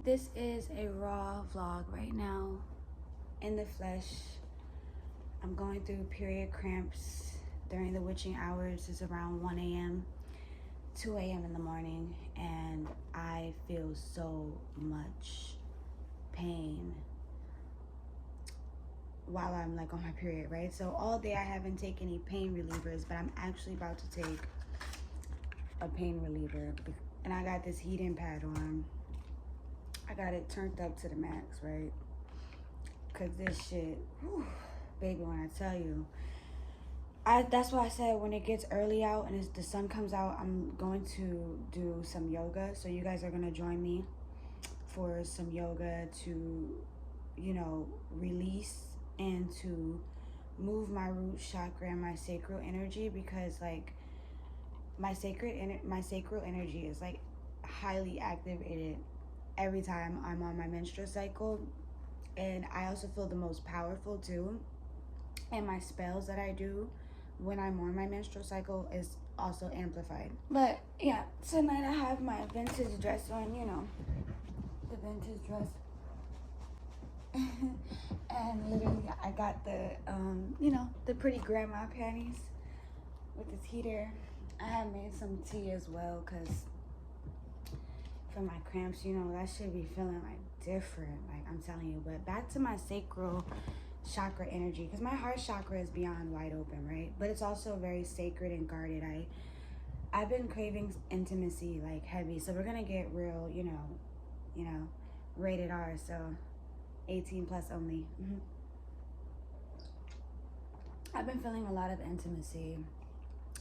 This is a raw vlog right now in the flesh. I'm going through period cramps during the witching hours. It's around 1 a.m., 2 a.m. in the morning, and I feel so much pain while I'm like on my period, right? So all day I haven't taken any pain relievers, but I'm actually about to take a pain reliever. And I got this heating pad on. I got it turned up to the max, right? Cause this shit, whew, baby, when I tell you, that's why I said when it gets early out and the sun comes out, I'm going to do some yoga. So you guys are gonna join me for some yoga to, you know, release and to move my root chakra and my sacral energy, because like my sacral energy is like highly activated every time I'm on my menstrual cycle, and I also feel the most powerful too. And my spells that I do when I'm on my menstrual cycle is also amplified. But yeah, tonight I have my vintage dress on, you know, the vintage dress. And literally I got the you know, the pretty grandma panties with this heater. I have made some tea as well, because for my cramps, you know, that should be feeling like different, like I'm telling you. But back to my sacral chakra energy, because my heart chakra is beyond wide open, right? But it's also very sacred and guarded. I've been craving intimacy like heavy, so we're gonna get real, you know, rated R, so 18 plus only. I've been feeling a lot of intimacy,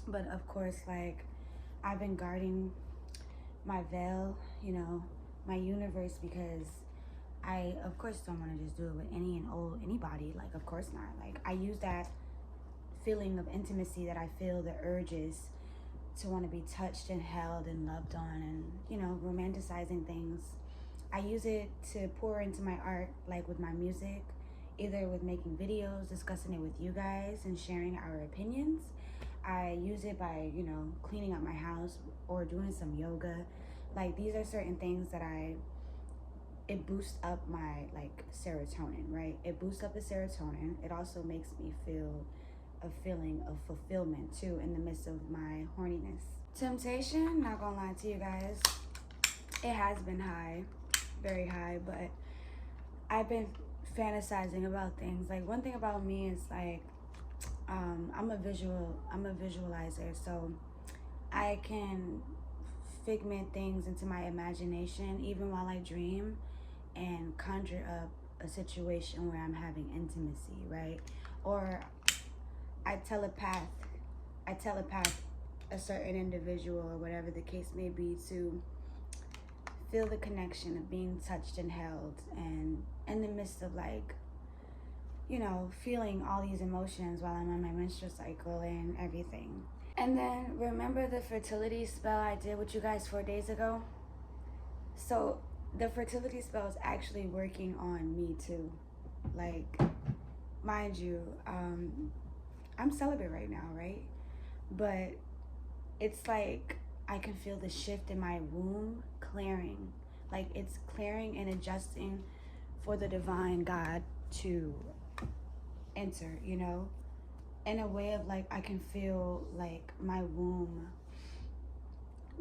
but of course, like, I've been guarding my veil, you know, my universe, because I of course don't want to just do it with anybody, like, of course not. Like, I use that feeling of intimacy that I feel, the urges to want to be touched and held and loved on, and, you know, romanticizing things. I use it to pour into my art, like with my music, either with making videos, discussing it with you guys, and sharing our opinions. I use it by, you know, cleaning up my house or doing some yoga. Like, these are certain things that it boosts up my, like, serotonin, right? It boosts up the serotonin. It also makes me feel a feeling of fulfillment too in the midst of my horniness. Temptation, not gonna lie to you guys, it has been high, very high, but I've been fantasizing about things. Like, one thing about me is, like, I'm a visualizer, so I can figment things into my imagination even while I dream, and conjure up a situation where I'm having intimacy, right? Or I telepath a certain individual, or whatever the case may be, to feel the connection of being touched and held, and in the midst of, like, you know, feeling all these emotions while I'm on my menstrual cycle and everything. And then remember the fertility spell I did with you guys 4 days ago? So the fertility spell is actually working on me too. Like, mind you, I'm celibate right now, right? But it's like I can feel the shift in my womb clearing. Like, it's clearing and adjusting for the divine God to enter, you know, in a way of, like, I can feel like my womb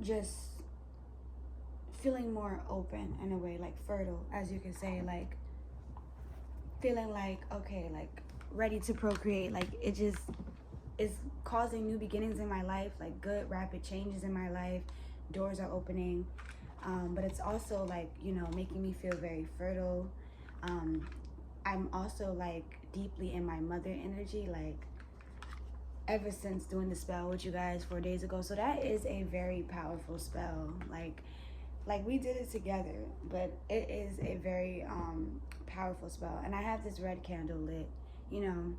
just feeling more open in a way, like fertile, as you can say, like feeling like, okay, like ready to procreate. Like, it just is causing new beginnings in my life, like good rapid changes in my life. Doors are opening, but it's also, like, you know, making me feel very fertile. I'm also, like, deeply in my mother energy, like, ever since doing the spell with you guys 4 days ago. So that is a very powerful spell. Like we did it together, but it is a very powerful spell. And I have this red candle lit, you know,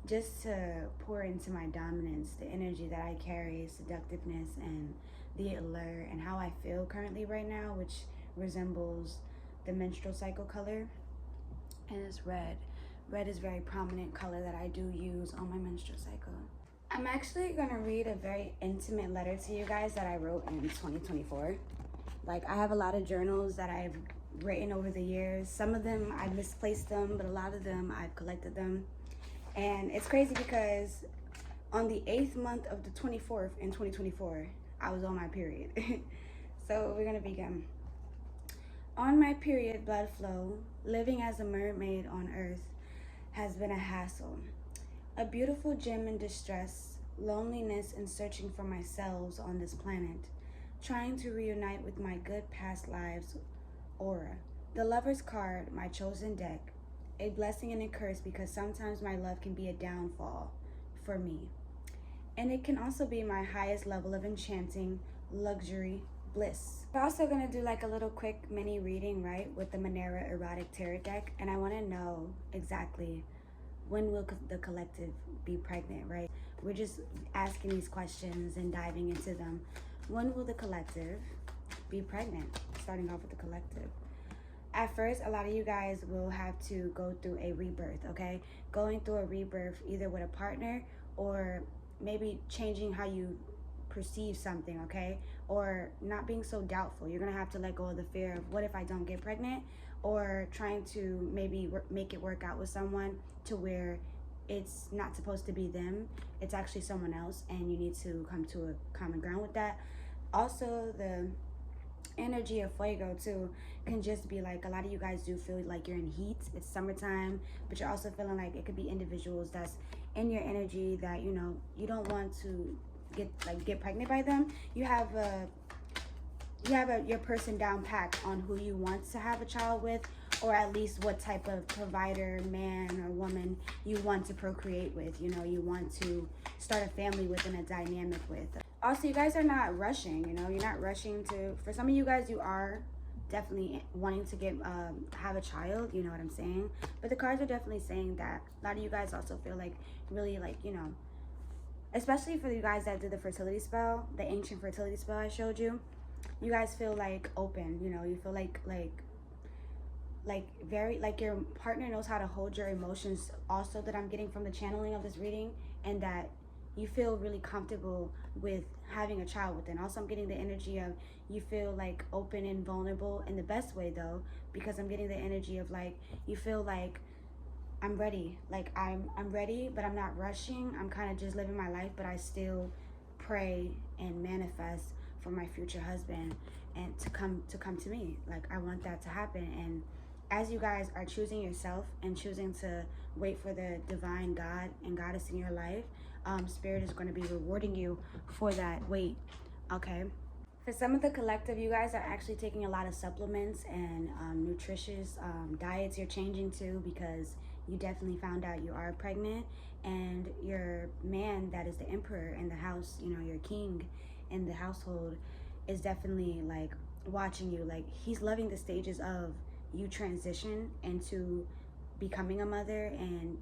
just to pour into my dominance, the energy that I carry, seductiveness, and the allure, and how I feel currently right now, which resembles the menstrual cycle color. And it's red. Red is a very prominent color that I do use on my menstrual cycle. I'm actually gonna read a very intimate letter to you guys that I wrote in 2024. Like, I have a lot of journals that I've written over the years. Some of them I misplaced them, but a lot of them I've collected them. And it's crazy because on the 8th month of the 24th in 2024, I was on my period. So we're gonna begin. On my period blood flow, living as a mermaid on earth has been a hassle. A beautiful gem in distress, loneliness and searching for myself on this planet, trying to reunite with my good past lives aura. The Lover's card, my chosen deck, a blessing and a curse because sometimes my love can be a downfall for me. And it can also be my highest level of enchanting, luxury, bliss. We're also gonna do like a little quick mini reading, right, with the Monera Erotic Tarot deck. And I wanna know exactly when will the collective be pregnant, right? We're just asking these questions and diving into them. When will the collective be pregnant? Starting off with the collective. At first, a lot of you guys will have to go through a rebirth, okay? Going through a rebirth either with a partner or maybe changing how you perceive something, okay? Or not being so doubtful. You're gonna have to let go of the fear of what if I don't get pregnant, or trying to maybe make it work out with someone to where it's not supposed to be them, it's actually someone else, and you need to come to a common ground with that. Also, the energy of fuego too can just be like, a lot of you guys do feel like you're in heat. It's summertime, but you're also feeling like it could be individuals that's in your energy that, you know, you don't want to get pregnant by them. You have your person down packed on who you want to have a child with, or at least what type of provider, man or woman you want to procreate with. You know, you want to start a family with and a dynamic with. Also, you guys are not rushing, you know, you're not rushing to, for some of you guys, you are definitely wanting to have a child, you know what I'm saying? But the cards are definitely saying that a lot of you guys also feel like, really like, you know, especially for you guys that did the fertility spell, the ancient fertility spell I showed you, you guys feel like open, you know, you feel like very, like your partner knows how to hold your emotions also, that I'm getting from the channeling of this reading, and that you feel really comfortable with having a child with. And also I'm getting the energy of you feel like open and vulnerable in the best way though, because I'm getting the energy of like, you feel like I'm ready, like I'm ready, but I'm not rushing. I'm kind of just living my life, but I still pray and manifest for my future husband and to come to me. Like I want that to happen. And as you guys are choosing yourself and choosing to wait for the divine God and goddess in your life, Spirit is going to be rewarding you for that wait, okay? For some of the collective, you guys are actually taking a lot of supplements and nutritious diets you're changing too, because you definitely found out you are pregnant, and your man that is the emperor in the house, you know, your king in the household, is definitely like watching you. Like he's loving the stages of you transition into becoming a mother. And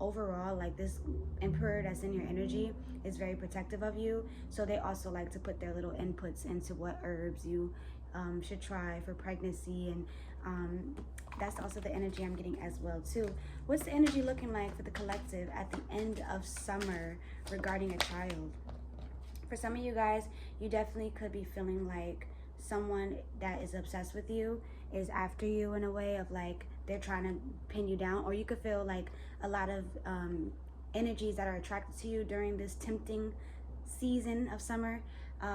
overall, like this emperor that's in your energy is very protective of you, so they also like to put their little inputs into what herbs you should try for pregnancy. And that's also the energy I'm getting as well too. What's the energy looking like for the collective at the end of summer regarding a child? For some of you guys, you definitely could be feeling like someone that is obsessed with you is after you in a way of like they're trying to pin you down, or you could feel like a lot of energies that are attracted to you during this tempting season of summer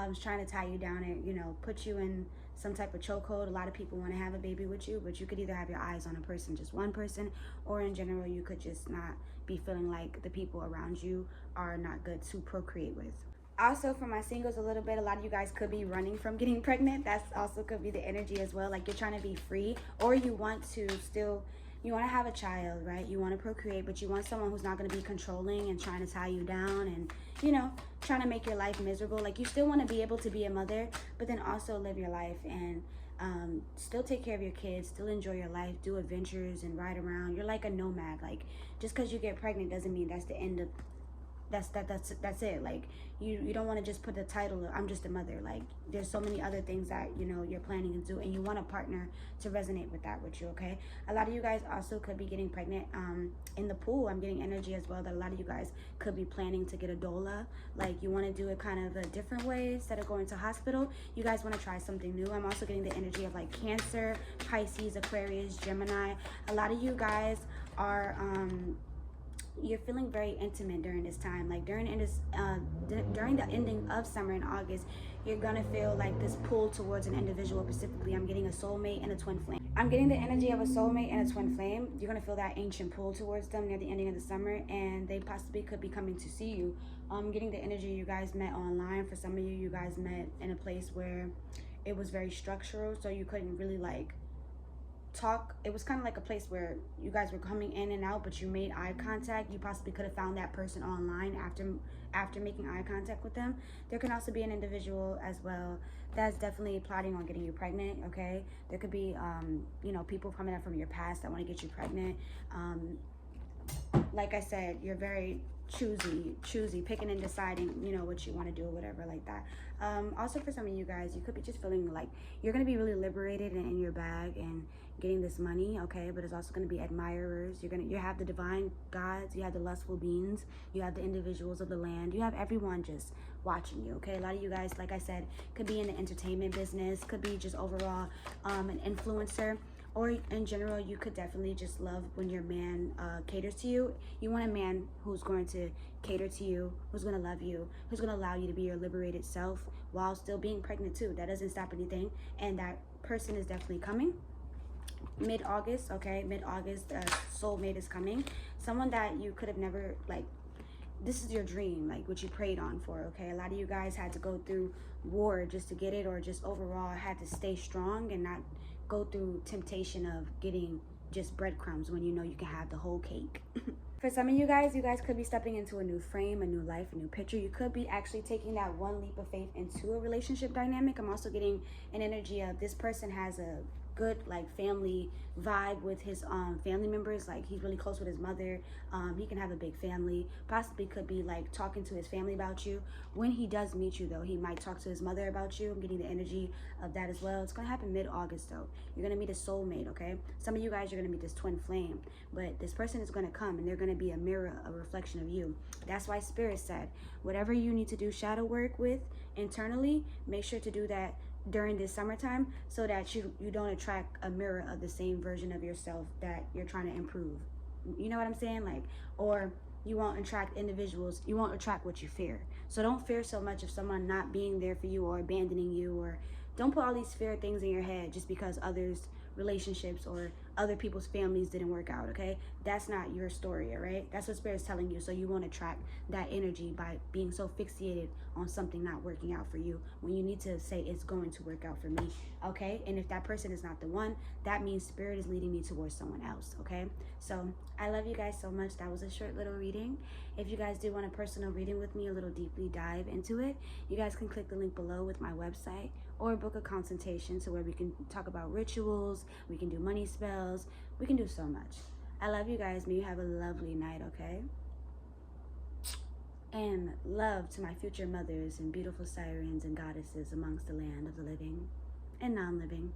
is trying to tie you down and, you know, put you in some type of chokehold. A lot of people want to have a baby with you, but you could either have your eyes on a person, just one person, or in general you could just not be feeling like the people around you are not good to procreate with. Also, for my singles, a little bit, a lot of you guys could be running from getting pregnant. That's also could be the energy as well. Like you're trying to be free, or you want to still, you want to have a child, right? You want to procreate, but you want someone who's not going to be controlling and trying to tie you down and, you know, trying to make your life miserable. Like you still want to be able to be a mother, but then also live your life and still take care of your kids, still enjoy your life, do adventures and ride around. You're like a nomad. Like just because you get pregnant doesn't mean that's the end of That's it. Like, you don't want to just put the title of, I'm just a mother. Like, there's so many other things that, you know, you're planning to do, and you want a partner to resonate with that with you. Okay, a lot of you guys also could be getting pregnant in the pool. I'm getting energy as well that a lot of you guys could be planning to get a doula. Like, you want to do it kind of a different way instead of going to hospital. You guys want to try something new. I'm also getting the energy of like Cancer, Pisces, Aquarius, Gemini. A lot of you guys are you're feeling very intimate during this time. Like, during the ending of summer in August, you're gonna feel like this pull towards an individual. Specifically, I'm getting a soulmate and a twin flame. I'm getting the energy of a soulmate and a twin flame. You're gonna feel that ancient pull towards them near the ending of the summer, and they possibly could be coming to see you. I'm getting the energy you guys met online. For some of you, you guys met in a place where it was very structural, so you couldn't really like talk. It was kind of like a place where you guys were coming in and out, but you made eye contact. You possibly could have found that person online after making eye contact with them. There can also be an individual as well that's definitely plotting on getting you pregnant. Okay, there could be you know, people coming up from your past that want to get you pregnant. Like I said, you're very choosy, picking and deciding, you know, what you want to do or whatever like that. Also, for some of you guys, you could be just feeling like you're going to be really liberated and in your bag and getting this money. Okay, but it's also going to be admirers. You have the divine gods, you have the lustful beings, you have the individuals of the land, you have everyone just watching you. Okay, a lot of you guys, like I said, could be in the entertainment business, could be just overall an influencer, or in general, you could definitely just love when your man caters to you. You want a man who's going to cater to you, who's going to love you, who's going to allow you to be your liberated self while still being pregnant too. That doesn't stop anything, and that person is definitely coming mid-August. Okay, mid-August, soulmate is coming. Someone that you could have never, like, this is your dream, like what you prayed on for. Okay, a lot of you guys had to go through war just to get it, or just overall had to stay strong and not go through temptation of getting just breadcrumbs when you know you can have the whole cake. For some of you guys could be stepping into a new frame, a new life, a new picture. You could be actually taking that one leap of faith into a relationship dynamic. I'm also getting an energy of this person has a good like family vibe with his family members. Like, he's really close with his mother. He can have a big family, possibly could be like talking to his family about you. When he does meet you though, he might talk to his mother about you. I'm getting the energy of that as well. It's gonna happen mid-August though. You're gonna meet a soulmate. Okay, some of you guys are gonna meet this twin flame, but this person is gonna come and they're gonna be a mirror, a reflection of you. That's why Spirit said whatever you need to do shadow work with internally, make sure to do that during this summertime, so that you don't attract a mirror of the same version of yourself that you're trying to improve. You know what I'm saying? Like, or you won't attract individuals, you won't attract what you fear. So don't fear so much of someone not being there for you or abandoning you, or don't put all these fear things in your head just because others relationships or other people's families didn't work out. Okay, that's not your story. All right, that's what Spirit's telling you. So you won't attract that energy by being so fixated on something not working out for you, when you need to say it's going to work out for me. Okay, and if that person is not the one, that means Spirit is leading me towards someone else. Okay, so I love you guys so much. That was a short little reading. If you guys do want a personal reading with me, a little deeply dive into it, you guys can click the link below with my website, or book a consultation to where we can talk about rituals, we can do money spells, we can do so much. I love you guys. May you have a lovely night. Okay, and love to my future mothers and beautiful sirens and goddesses amongst the land of the living and non-living.